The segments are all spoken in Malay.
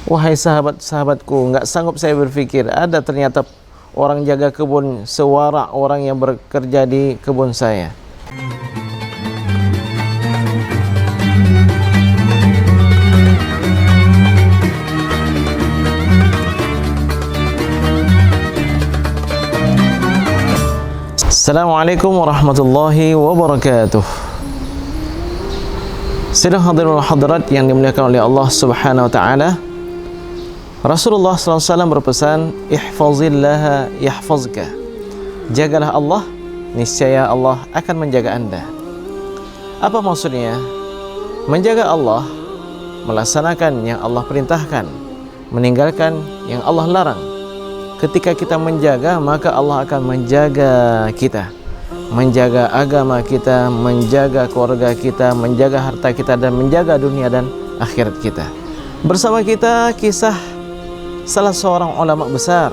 Wahai sahabat-sahabatku, nggak sanggup saya berpikir ada ternyata orang jaga kebun sewara orang yang bekerja di kebun saya. Assalamualaikum warahmatullahi wabarakatuh. Sidang hadirin wal hadirat yang dimuliakan oleh Allah Subhanahu wa taala. Rasulullah SAW berpesan, ihfazillaha yahfazka. Jagalah Allah, niscaya Allah akan menjaga Anda. Apa maksudnya? Menjaga Allah, melaksanakan yang Allah perintahkan, meninggalkan yang Allah larang. Ketika kita menjaga, maka Allah akan menjaga kita, menjaga agama kita, menjaga keluarga kita, menjaga harta kita, dan menjaga dunia dan akhirat kita. Bersama kita kisah salah seorang ulama besar,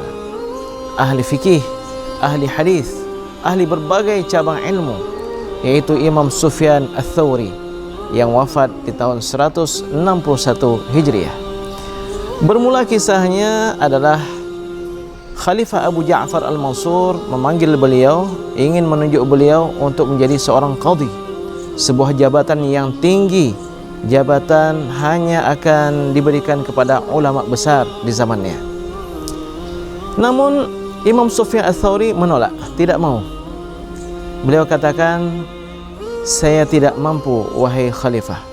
ahli fikih, ahli hadis, ahli berbagai cabang ilmu, yaitu Imam Sufyan Ats-Tsauri yang wafat di tahun 161 Hijriah. Bermula kisahnya adalah Khalifah Abu Ja'far Al-Mansur memanggil beliau, ingin menunjuk beliau untuk menjadi seorang qadhi, sebuah jabatan yang tinggi. Jabatan hanya akan diberikan kepada ulama besar di zamannya. Namun Imam Sufyan Ats-Tsauri menolak, tidak mau. Beliau katakan, saya tidak mampu wahai khalifah.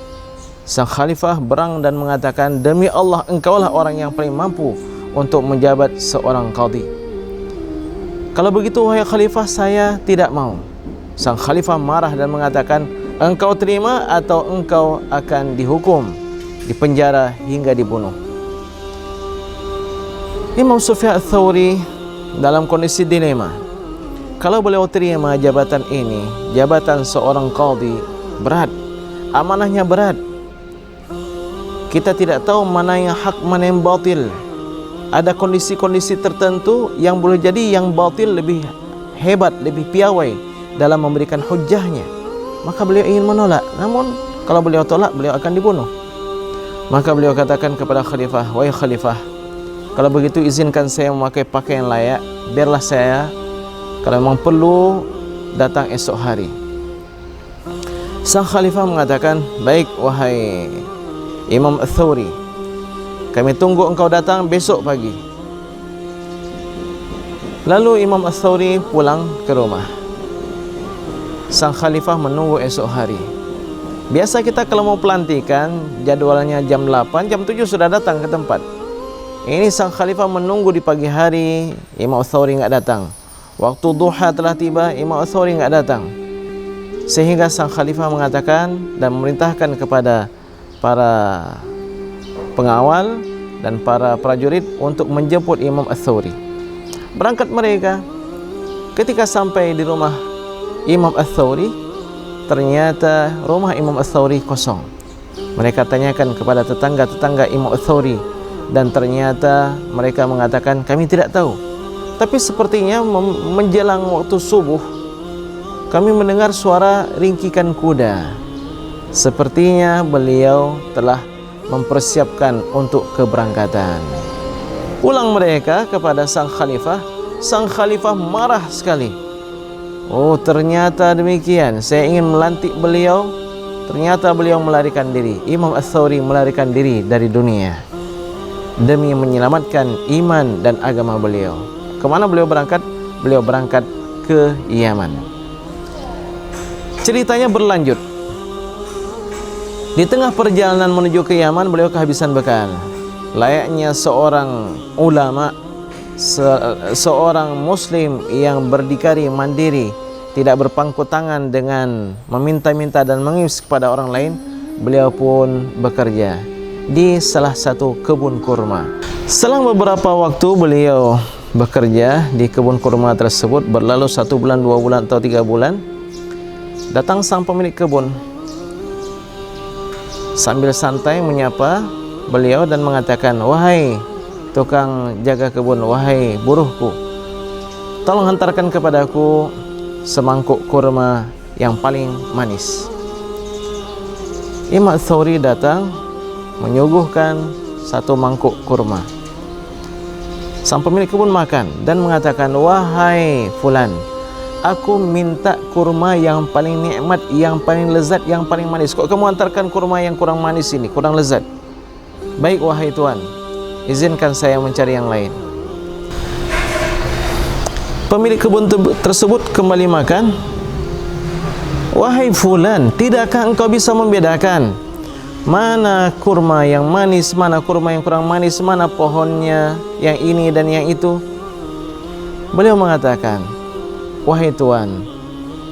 Sang khalifah berang dan mengatakan, demi Allah engkaulah orang yang paling mampu untuk menjabat seorang qadhi. Kalau begitu wahai khalifah, saya tidak mau. Sang khalifah marah dan mengatakan, engkau terima atau engkau akan dihukum, dipenjara hingga dibunuh. Imam Sufyan Ats-Tsauri dalam kondisi dilema. Kalau beliau terima jabatan ini, jabatan seorang qadhi, berat, amanahnya berat. Kita tidak tahu mana yang hak, mana yang batil. Ada kondisi-kondisi tertentu yang boleh jadi yang batil lebih hebat, lebih piawai dalam memberikan hujjahnya. Maka beliau ingin menolak. Namun kalau beliau tolak, beliau akan dibunuh. Maka beliau katakan kepada khalifah, wahai khalifah, kalau begitu izinkan saya memakai pakaian layak. Biarlah saya, kalau memang perlu, datang esok hari. Sang khalifah mengatakan, baik wahai Imam Ats-Tsauri, kami tunggu engkau datang besok pagi. Lalu Imam Ats-Tsauri pulang ke rumah. Sang khalifah menunggu esok hari. Biasa kita kalau mau pelantikan, jadwalnya jam 8, jam 7 sudah datang ke tempat. Ini sang khalifah menunggu di pagi hari, Imam Ats-Tsauri enggak datang. Waktu duha telah tiba, Imam Ats-Tsauri enggak datang. Sehingga sang khalifah mengatakan dan memerintahkan kepada para pengawal dan para prajurit untuk menjemput Imam Ats-Tsauri. Berangkat mereka. Ketika sampai di rumah Imam Ats-Tsauri, ternyata rumah Imam Ats-Tsauri kosong. Mereka tanyakan kepada tetangga-tetangga Imam Ats-Tsauri, dan ternyata mereka mengatakan, kami tidak tahu. Tapi sepertinya menjelang waktu subuh, kami mendengar suara ringkikan kuda. Sepertinya beliau telah mempersiapkan untuk keberangkatan. Pulang mereka kepada sang khalifah. Sang khalifah marah sekali. Oh, ternyata demikian. Saya ingin melantik beliau, ternyata beliau melarikan diri. Imam Ats-Tsauri melarikan diri dari dunia demi menyelamatkan iman dan agama beliau. Kemana beliau berangkat? Beliau berangkat ke Yaman. Ceritanya berlanjut. Di tengah perjalanan menuju ke Yaman, beliau kehabisan bekal. Layaknya seorang ulama, seorang muslim yang berdikari mandiri, tidak berpangku tangan dengan meminta-minta dan mengemis kepada orang lain, beliau pun bekerja di salah satu kebun kurma. Setelah beberapa waktu beliau bekerja di kebun kurma tersebut, berlalu 1 bulan, 2 bulan atau 3 bulan, datang sang pemilik kebun sambil santai menyapa beliau dan mengatakan, wahai tukang jaga kebun, wahai buruhku, tolong hantarkan kepadaku semangkuk kurma yang paling manis. Imam Ats-Tsauri datang menyuguhkan satu mangkuk kurma. Sang pemilik kebun makan dan mengatakan, wahai fulan, aku minta kurma yang paling nikmat, yang paling lezat, yang paling manis. Kok kamu antarkan kurma yang kurang manis ini, kurang lezat? Baik wahai tuan, izinkan saya mencari yang lain. Pemilik kebun tersebut kembali makan. Wahai fulan, tidakkah engkau bisa membedakan mana kurma yang manis, mana kurma yang kurang manis, mana pohonnya yang ini dan yang itu? Beliau mengatakan, wahai tuan,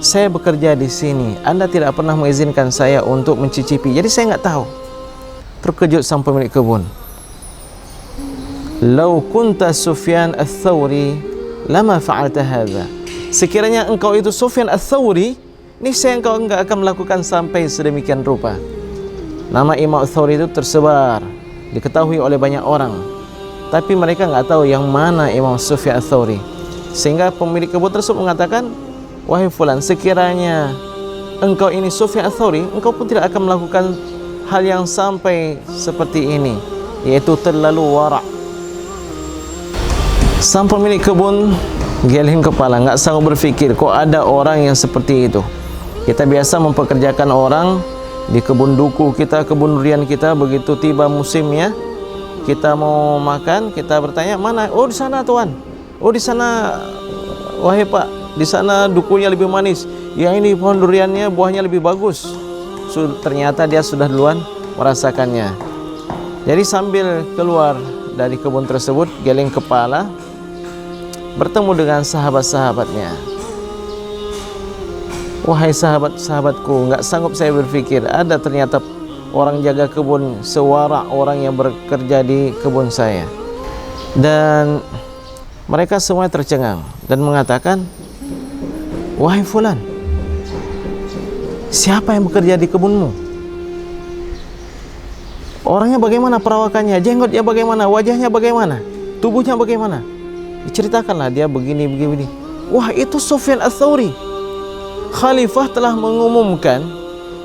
saya bekerja di sini, Anda tidak pernah mengizinkan saya untuk mencicipi, jadi saya enggak tahu. Terkejut sang pemilik kebun. Lau kunta Sufyan Ats-Tsauri lama fa'alta hadza. Sekiranya engkau itu Sufyan Ats-Tsauri, niscaya engkau enggak akan melakukan sampai sedemikian rupa. Nama Imam Ats-Tsauri itu tersebar, diketahui oleh banyak orang, tapi mereka enggak tahu yang mana Imam Sufyan Ats-Tsauri. Sehingga pemilik kebun tersebut mengatakan, wahai fulan, sekiranya engkau ini Sufyan Ats-Tsauri, engkau pun tidak akan melakukan hal yang sampai seperti ini, yaitu terlalu wara'. Sang pemilik kebun geleng kepala, enggak sanggup berfikir, kok ada orang yang seperti itu. Kita biasa mempekerjakan orang di kebun duku kita, kebun durian kita, begitu tiba musimnya, kita mau makan, kita bertanya, mana? Oh, di sana tuan. Oh, di sana, wahai pak, di sana dukunya lebih manis. Yang ini pohon duriannya, buahnya lebih bagus. Ternyata dia sudah duluan merasakannya. Jadi sambil keluar dari kebun tersebut, geleng kepala, bertemu dengan sahabat-sahabatnya. Wahai sahabat-sahabatku, enggak sanggup saya berfikir ada ternyata orang jaga kebun sewara orang yang bekerja di kebun saya. Dan mereka semua tercengang dan mengatakan, wahai fulan, siapa yang bekerja di kebunmu? Orangnya bagaimana perawakannya? Jenggotnya bagaimana? Wajahnya bagaimana? Tubuhnya bagaimana? Diceritakanlah dia begini. Wah, itu Sufyan Ats-Tsauri. Khalifah telah mengumumkan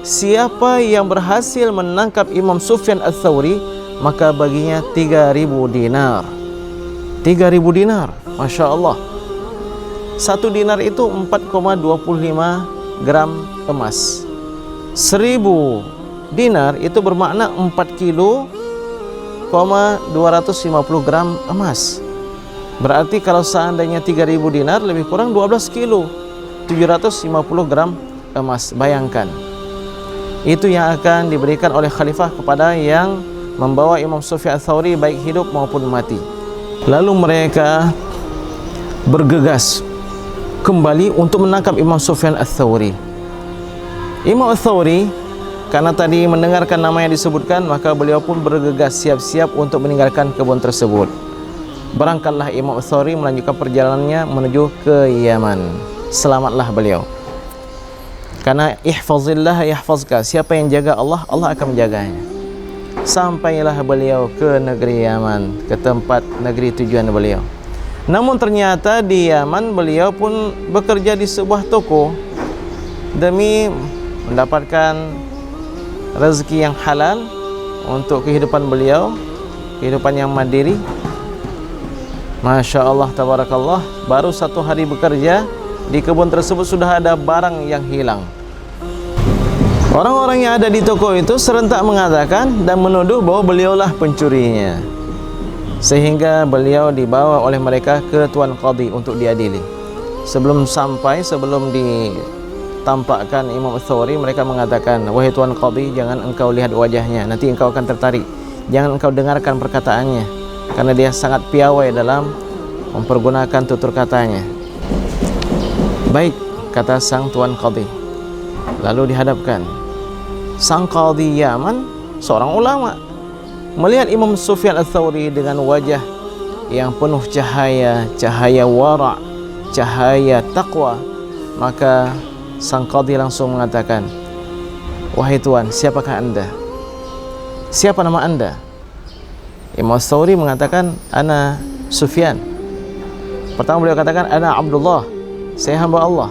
siapa yang berhasil menangkap Imam Sufyan Ats-Tsauri, maka baginya 3.000 dinar. 3.000 dinar, Masya Allah. 1 dinar itu 4,25 gram emas. 1.000 dinar itu bermakna 4 kilo 250 gram emas. Berarti kalau seandainya 3.000 dinar lebih kurang 12 kilo 750 gram emas. Bayangkan, itu yang akan diberikan oleh khalifah kepada yang membawa Imam Sufyan Ats-Tsauri baik hidup maupun mati. Lalu mereka bergegas kembali untuk menangkap Imam Sufyan Ats-Tsauri. Imam Ats-Tsauri, karena tadi mendengarkan nama yang disebutkan, maka beliau pun bergegas siap-siap untuk meninggalkan kebun tersebut. Berangkatlah Imam Ats-Tsauri melanjutkan perjalanannya menuju ke Yaman. Selamatlah beliau, karena ihfazillah yahfazka, siapa yang jaga Allah, Allah akan menjaganya. Sampailah beliau ke negeri Yaman, ke tempat negeri tujuan beliau. Namun ternyata di Yaman beliau pun bekerja di sebuah toko demi mendapatkan rezeki yang halal untuk kehidupan beliau, kehidupan yang mandiri. Masya Allah, tabarakallah, baru 1 hari bekerja di kebun tersebut sudah ada barang yang hilang. Orang-orang yang ada di toko itu serentak mengatakan dan menuduh bahwa beliaulah pencurinya, sehingga beliau dibawa oleh mereka ke Tuan Qadhi untuk diadili. Sebelum ditampakkan Imam Ats-Tsauri, mereka mengatakan, wahai Tuan Qadhi, jangan engkau lihat wajahnya, nanti engkau akan tertarik. Jangan engkau dengarkan perkataannya, karena dia sangat piawai dalam mempergunakan tutur katanya. Baik, kata sang Tuan Qadhi. Lalu dihadapkan. Sang Qadhi Yaman, seorang ulama, melihat Imam Sufyan Ats-Tsauri dengan wajah yang penuh cahaya, cahaya wara', cahaya taqwa, maka sang Qadhi langsung mengatakan, wahai Tuan, siapakah anda? Siapa nama anda? Imam Ats-Tsauri mengatakan, ana Sufyan. Pertama beliau katakan, ana Abdullah, saya hamba Allah.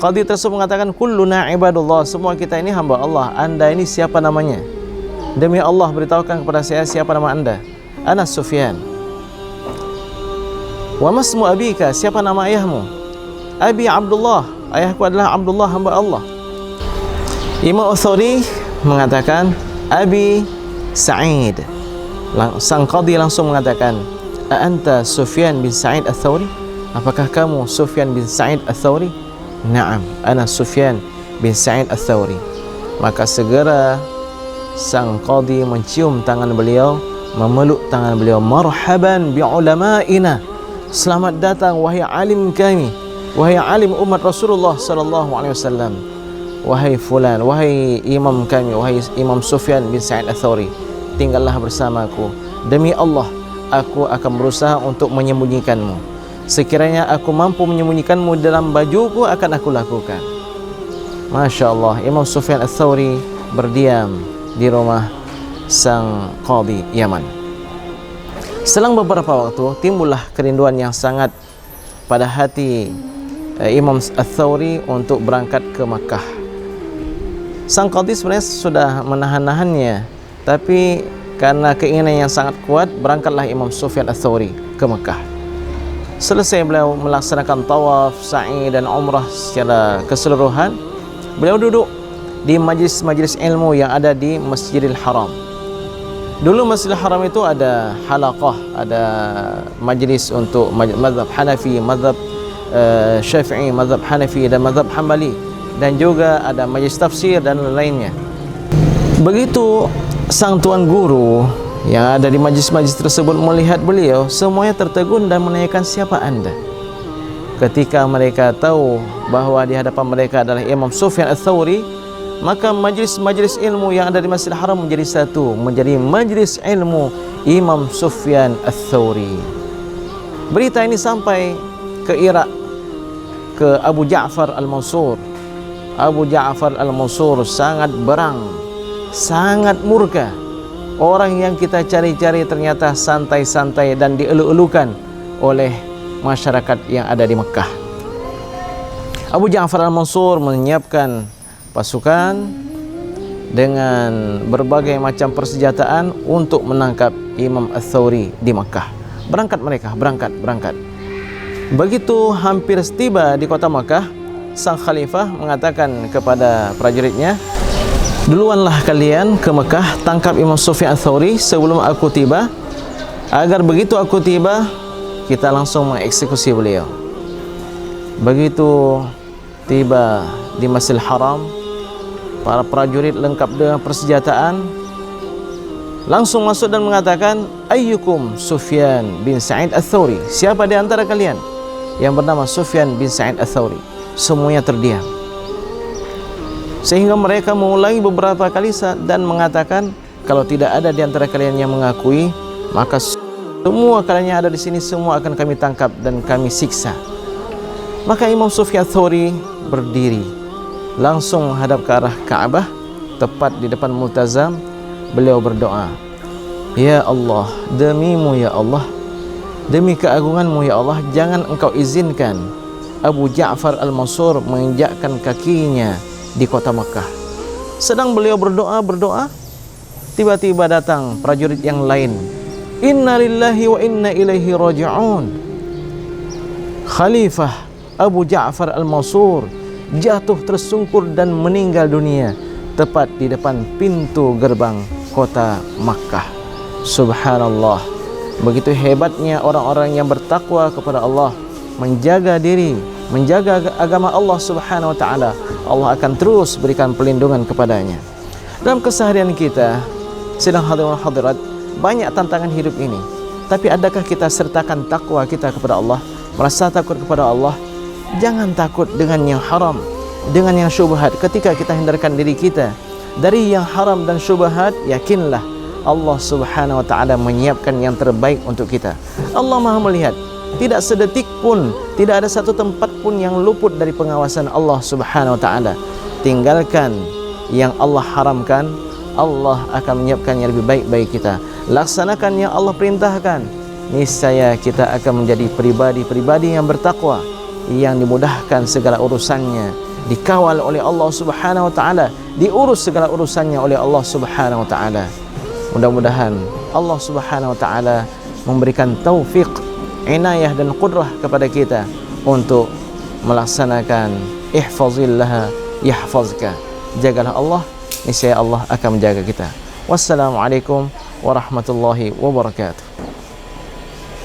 Qadhi tersebut mengatakan, kulluna ibadullah, semua kita ini hamba Allah. Anda ini siapa namanya? Demi Allah, beritahukan kepada saya siapa nama anda. Ana Sufyan. Wa masmu abika, siapa nama ayahmu? Abi Abdullah, ayahku adalah Abdullah, hamba Allah. Imam Ats-Tsauri mengatakan Abi Sa'id. Sang qadhi langsung mengatakan, "A anta Sufyan bin Sa'id Ats-Tsauri?" Apakah kamu Sufyan bin Sa'id Ats-Tsauri? Naam, ana Sufyan bin Sa'id Ats-Tsauri. Maka segera sang qadhi mencium tangan beliau, memeluk tangan beliau. Marhaban bi ulama'ina, selamat datang wahai alim kami, wahai alim umat Rasulullah sallallahu alaihi wasallam. Wahai fulan, wahai imam kami, wahai Imam Sufyan bin Sa'id Ats-Tsauri, tinggallah bersamaku. Demi Allah, aku akan berusaha untuk menyembunyikanmu. Sekiranya aku mampu menyembunyikanmu dalam bajuku, akan aku lakukan. Masya Allah, Imam Sufyan Ats-Tsauri berdiam di rumah sang qadhi Yaman. Selang beberapa waktu, timbullah kerinduan yang sangat pada hati Imam Ats-Tsauri untuk berangkat ke Makkah. Sang qadhi sebenarnya sudah menahan-nahannya, tapi karena keinginan yang sangat kuat, berangkatlah Imam Sufyan Ats-Tsauri ke Makkah. Selesai beliau melaksanakan tawaf, sa'i dan umrah secara keseluruhan, beliau duduk di majlis-majlis ilmu yang ada di Masjidil Haram. Dulu Masjidil Haram itu ada halaqah, ada majlis untuk mazhab Hanafi, mazhab Syafi'i, mazhab Hanafi dan mazhab Hambali, dan juga ada majlis tafsir dan lainnya. Begitu sang tuan guru yang ada di majlis-majlis tersebut melihat beliau, semuanya tertegun dan menanyakan, siapa anda? Ketika mereka tahu bahawa di hadapan mereka adalah Imam Sufyan Ats-Tsauri, maka majlis-majlis ilmu yang ada di Masjidil Haram menjadi satu, menjadi majlis ilmu Imam Sufyan Ats-Tsauri. Berita ini sampai ke Irak, ke Abu Ja'far Al-Mansur. Abu Ja'far Al-Mansur sangat berang, sangat murka. Orang yang kita cari-cari ternyata santai-santai dan dielu-elukan oleh masyarakat yang ada di Mekah. Abu Ja'far Al-Mansur menyiapkan pasukan dengan berbagai macam persenjataan untuk menangkap Imam Ats-Tsauri di Makkah. Berangkat mereka, berangkat. Begitu hampir tiba di kota Makkah, sang khalifah mengatakan kepada prajuritnya, duluanlah kalian ke Makkah, tangkap Imam Sufyan Ats-Tsauri sebelum aku tiba, agar begitu aku tiba, kita langsung mengeksekusi beliau. Begitu tiba di Masjidil Haram, para prajurit lengkap dengan persenjataan langsung masuk dan mengatakan, ayyukum Sufyan bin Sa'id Ats-Tsauri? Siapa di antara kalian yang bernama Sufyan bin Sa'id Ats-Tsauri? Semuanya terdiam, sehingga mereka mengulangi beberapa kali dan mengatakan, kalau tidak ada di antara kalian yang mengakui, maka semua kalian yang ada di sini semua akan kami tangkap dan kami siksa. Maka Imam Sufyan Ats-Tsauri berdiri, langsung menghadap ke arah Ka'bah, tepat di depan Multazam. Beliau berdoa, ya Allah, demimu ya Allah, demi keagunganmu ya Allah, jangan engkau izinkan Abu Ja'far Al-Mansur menginjakkan kakinya di kota Mekah. Sedang beliau berdoa, tiba-tiba datang prajurit yang lain. Inna lillahi wa inna ilaihi raji'un. Khalifah Abu Ja'far Al-Mansur jatuh tersungkur dan meninggal dunia tepat di depan pintu gerbang kota Makkah. Subhanallah, begitu hebatnya orang-orang yang bertakwa kepada Allah, menjaga diri, menjaga agama Allah Subhanahu wa taala. Allah akan terus berikan perlindungan kepadanya. Dalam keseharian kita, sedang hadirin hadirat, banyak tantangan hidup ini. Tapi adakah kita sertakan takwa kita kepada Allah, merasa takut kepada Allah? Jangan takut dengan yang haram, dengan yang syubhat. Ketika kita hindarkan diri kita dari yang haram dan syubhat, yakinlah Allah Subhanahu wa taala menyiapkan yang terbaik untuk kita. Allah Maha melihat. Tidak sedetik pun, tidak ada satu tempat pun yang luput dari pengawasan Allah Subhanahu wa taala. Tinggalkan yang Allah haramkan, Allah akan menyiapkan yang lebih baik bagi kita. Laksanakan yang Allah perintahkan, niscaya kita akan menjadi pribadi-pribadi yang bertakwa, yang dimudahkan segala urusannya, dikawal oleh Allah Subhanahu wa taala, diurus segala urusannya oleh Allah Subhanahu wa taala. Mudah-mudahan Allah Subhanahu wa taala memberikan taufik, inayah dan qudrah kepada kita untuk melaksanakan ihfazillah yahfazka. Jagalah Allah, niscaya Allah akan menjaga kita. Wassalamualaikum warahmatullahi wabarakatuh.